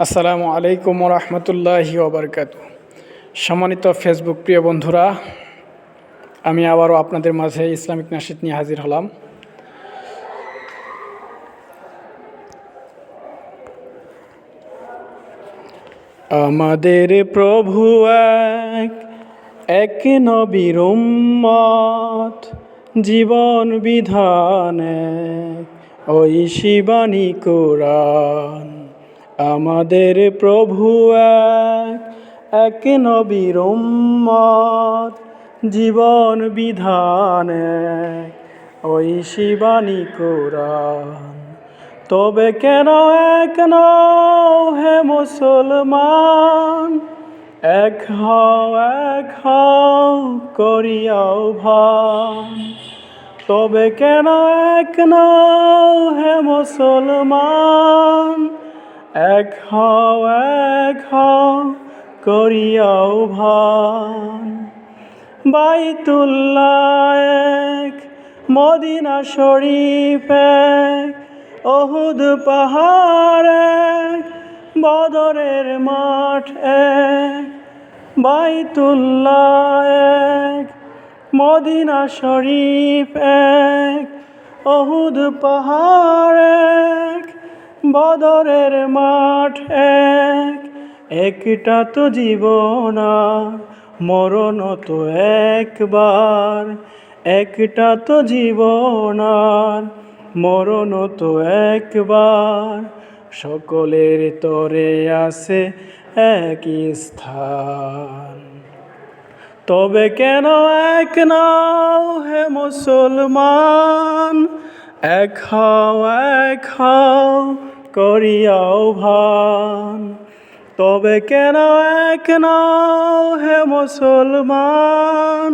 আসসালামু আলাইকুম রহমতুল্লাহি ওবরকাতু। সম্মানিত ফেসবুক প্রিয় বন্ধুরা, আমি আবারও আপনাদের মাঝে ইসলামিক নাশিদ নিয়ে হাজির হলাম। আমাদের প্রভু এক নবীর উম্মত, জীবন বিধান ওই শিবানী কোরআন। আমাদের প্রভু এক নবীর উম্মত, জীবন বিধান ওই শিবানী কোরআন। তবে কেন এক নও হে মুসলমান, এক হও করিয়াও ভান। তবে কেন এক নও হে মুসলমান, এক হও করিয়াও ভান। বাইতুল্লাহ এক, মদিনা শরীফ এক, অহুদ পাহাড় এক, বদরের মাঠ এক। বাইতুল্লাহ এক, মদিনা শরীফ এক, অহুদ পাহাড় এক, বদরের মাঠ এক। একটা তো জীবন আর মরণ তো একবার, একটা তো জীবন আর মরণ তো একবার। সকলের তরে আছে এক স্থান। তবে কেন এক নাও হে মুসলমান, এক হও করিয়াও ভান। তবে কেন এক নাও হে মুসলমান,